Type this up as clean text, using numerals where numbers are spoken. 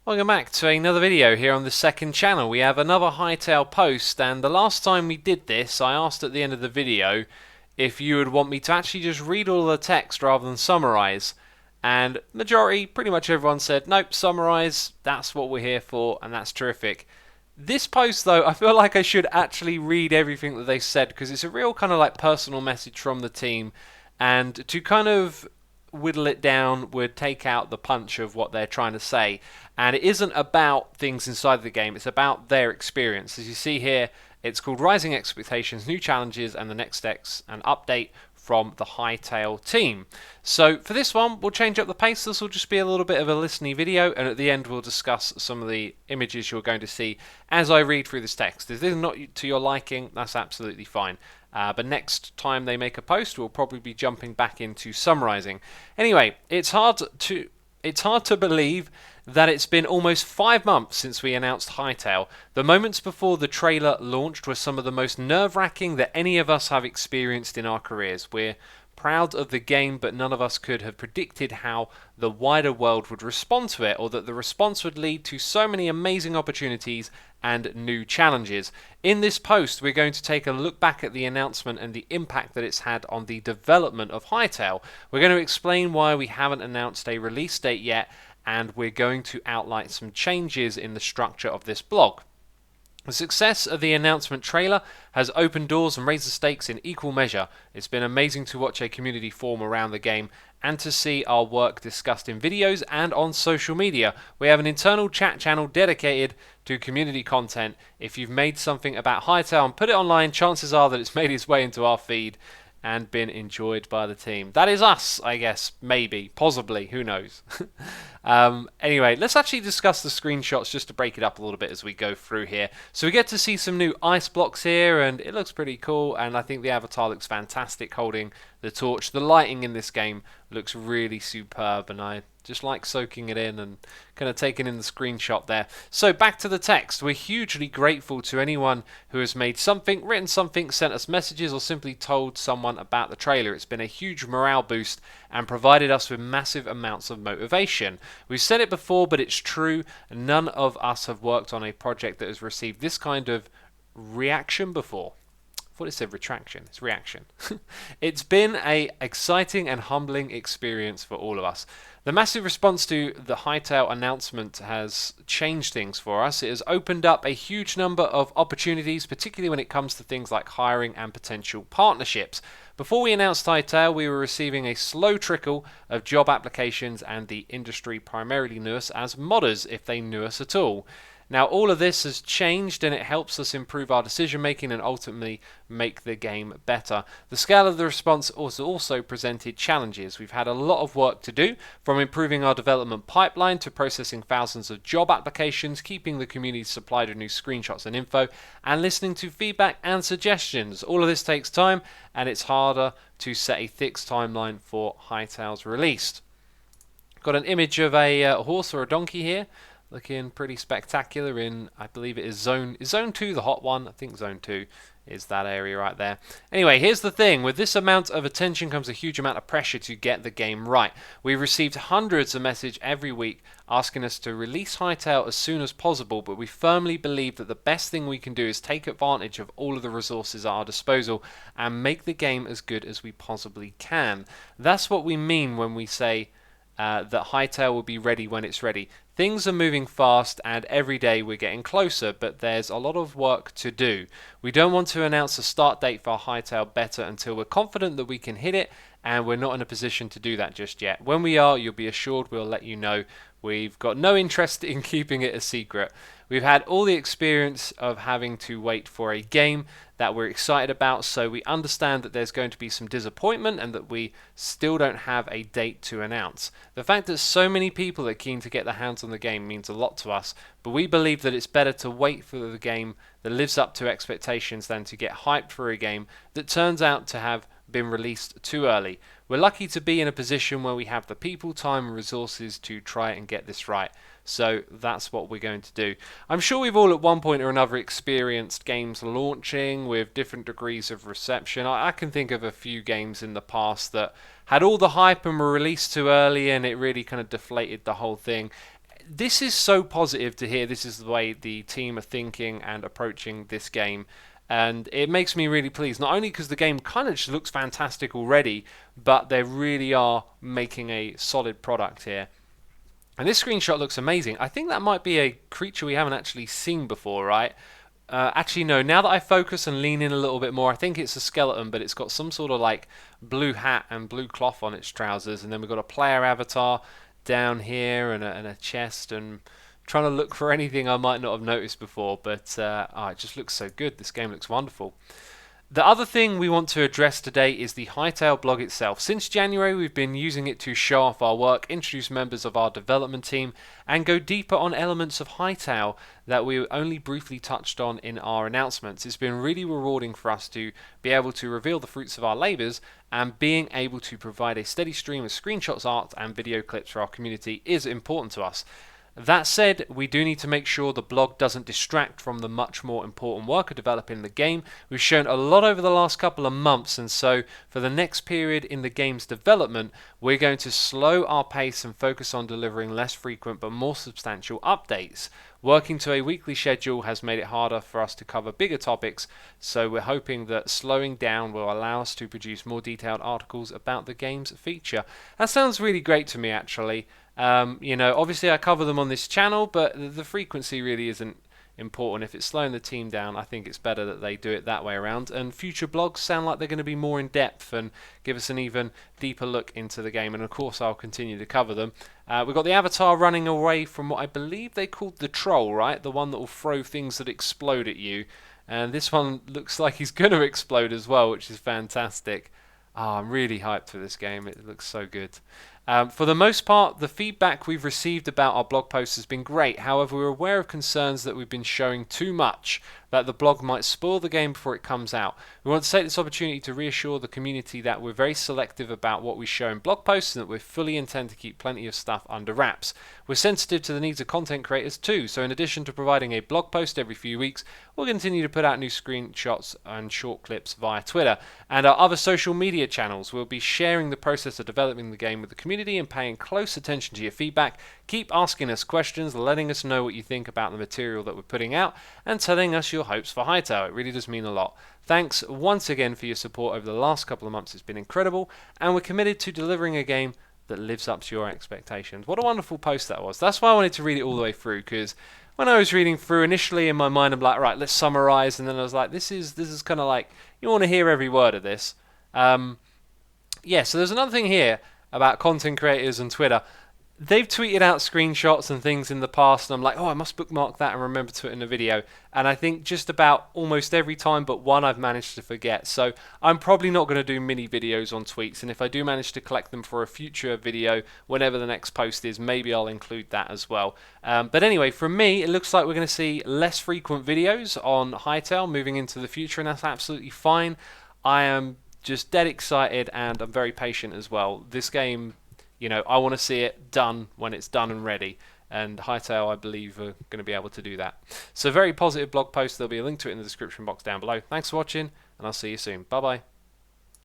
Welcome back to another video here on the second channel. We have another Hytale post, and the last time we did this I asked at the end of the video if you would want me to actually just read all the text rather than summarise, and majority, pretty much everyone said nope, summarise, that's what we're here for, and that's terrific. This post though, I feel like I should actually read everything that they said because it's a real kind of like personal message from the team, and to kind of whittle it down would take out the punch of what they're trying to say. And it isn't about things inside the game, it's about their experience. As you see here, it's called Rising Expectations, New Challenges, and the Next Steps, an update from the Hytale team. So for this one, we'll change up the pace. This will just be a little bit of a listening video, and at the end we'll discuss some of the images you're going to see as I read through this text. If this is not to your liking, that's absolutely fine. But next time they make a post, we'll probably be jumping back into summarising. Anyway, it's hard to believe that it's been almost 5 months since we announced Hytale. The moments before the trailer launched were some of the most nerve-wracking that any of us have experienced in our careers. We're proud of the game, but none of us could have predicted how the wider world would respond to it, or that the response would lead to so many amazing opportunities and new challenges. In this post, we're going to take a look back at the announcement and the impact that it's had on the development of Hytale. We're going to explain why we haven't announced a release date yet, and we're going to outline some changes in the structure of this blog. The success of the announcement trailer has opened doors and raised the stakes in equal measure. It's been amazing to watch a community form around the game and to see our work discussed in videos and on social media. We have an internal chat channel dedicated to community content. If you've made something about Hytale and put it online, chances are that it's made its way into our feed and been enjoyed by the team. That is us, I guess, maybe, possibly, who knows. Anyway, let's actually discuss the screenshots just to break it up a little bit as we go through here. So we get to see some new ice blocks here, and it looks pretty cool, and I think the avatar looks fantastic holding the torch. The lighting in this game looks really superb, and I just like soaking it in and kind of taking in the screenshot there. So back to the text. We're hugely grateful to anyone who has made something, written something, sent us messages, or simply told someone about the trailer. It's been a huge morale boost and provided us with massive amounts of motivation. We've said it before, but it's true. None of us have worked on a project that has received this kind of reaction before. I thought it said retraction. It's reaction. It's been an exciting and humbling experience for all of us. The massive response to the Hytale announcement has changed things for us. It has opened up a huge number of opportunities, particularly when it comes to things like hiring and potential partnerships. Before we announced Hytale, we were receiving a slow trickle of job applications, and the industry primarily knew us as modders, if they knew us at all. Now all of this has changed, and it helps us improve our decision making and ultimately make the game better. The scale of the response also presented challenges. We've had a lot of work to do, from improving our development pipeline to processing thousands of job applications, keeping the community supplied with new screenshots and info, and listening to feedback and suggestions. All of this takes time, and it's harder to set a fixed timeline for Hytale's release. Got an image of a horse or a donkey here, looking pretty spectacular in, I believe it is zone 2 the hot one? I think zone 2 is that area right there. Anyway, here's the thing. With this amount of attention comes a huge amount of pressure to get the game right. We've received hundreds of messages every week asking us to release Hytale as soon as possible, but we firmly believe that the best thing we can do is take advantage of all of the resources at our disposal and make the game as good as we possibly can. That's what we mean when we say that Hytale will be ready when it's ready. Things are moving fast, and every day we're getting closer, but there's a lot of work to do. We don't want to announce a start date for Hytale beta until we're confident that we can hit it, and we're not in a position to do that just yet. When we are, you'll be assured we'll let you know. We've got no interest in keeping it a secret. We've had all the experience of having to wait for a game that we're excited about, so we understand that there's going to be some disappointment and that we still don't have a date to announce. The fact that so many people are keen to get their hands on the game means a lot to us, but we believe that it's better to wait for the game that lives up to expectations than to get hyped for a game that turns out to have been released too early. We're lucky to be in a position where we have the people, time and resources to try and get this right. So that's what we're going to do. I'm sure we've all at one point or another experienced games launching with different degrees of reception. I can think of a few games in the past that had all the hype and were released too early, and it really kind of deflated the whole thing. this is so positive to hear. This is the way the team are thinking and approaching this game. And it makes me really pleased, not only because the game kind of just looks fantastic already, but they really are making a solid product here. And this screenshot looks amazing. I think that might be a creature we haven't actually seen before, right? Actually, no. Now that I focus and lean in a little bit more, I think it's a skeleton, but it's got some sort of like blue hat and blue cloth on its trousers. And then we've got a player avatar down here and a chest, and trying to look for anything I might not have noticed before. But it just looks so good. This game looks wonderful. The other thing we want to address today is the Hytale blog itself. Since January, we've been using it to show off our work, introduce members of our development team, and go deeper on elements of Hytale that we only briefly touched on in our announcements. It's been really rewarding for us to be able to reveal the fruits of our labours, and being able to provide a steady stream of screenshots, art, and video clips for our community is important to us. That said, we do need to make sure the blog doesn't distract from the much more important work of developing the game. We've shown a lot over the last couple of months, and so for the next period in the game's development, we're going to slow our pace and focus on delivering less frequent but more substantial updates. Working to a weekly schedule has made it harder for us to cover bigger topics, so we're hoping that slowing down will allow us to produce more detailed articles about the game's feature. That sounds really great to me, actually. Obviously I cover them on this channel, but the frequency really isn't important. If it's slowing the team down, I think it's better that they do it that way around. And future blogs sound like they're going to be more in depth and give us an even deeper look into the game. And of course, I'll continue to cover them. We've got the avatar running away from what I believe they called the troll, right? The one that will throw things that explode at you. And this one looks like he's going to explode as well, which is fantastic. I'm really hyped for this game. It looks so good. For the most part, the feedback we've received about our blog posts has been great. However, we're aware of concerns that we've been showing too much, that the blog might spoil the game before it comes out. We want to take this opportunity to reassure the community that we're very selective about what we show in blog posts, and that we fully intend to keep plenty of stuff under wraps. We're sensitive to the needs of content creators too, so in addition to providing a blog post every few weeks, we'll continue to put out new screenshots and short clips via Twitter and our other social media channels. We'll be sharing the process of developing the game with the community and paying close attention to your feedback. Keep asking us questions, letting us know what you think about the material that we're putting out, and telling us your hopes for Hytale. It really does mean a lot. Thanks once again for your support over the last couple of months. It's been incredible, and we're committed to delivering a game that lives up to your expectations. What a wonderful post that was. That's why I wanted to read it all the way through, because when I was reading through, initially in my mind I'm like, right, let's summarize, and then I was like, this is kind of like, you want to hear every word of this. So there's another thing here about content creators and Twitter. They've tweeted out screenshots and things in the past, and I'm like, oh, I must bookmark that and remember to put in a video. And I think just about almost every time but one I've managed to forget. So I'm probably not going to do mini videos on tweets, and if I do manage to collect them for a future video, whenever the next post is, maybe I'll include that as well. But anyway, from me, it looks like we're going to see less frequent videos on Hytale moving into the future, and that's absolutely fine. I am just dead excited, and I'm very patient as well. This game, I want to see it done when it's done and ready, and Hytale, I believe, are going to be able to do that. So very positive blog post. There'll be a link to it in the description box down below. Thanks for watching, and I'll see you soon. Bye bye.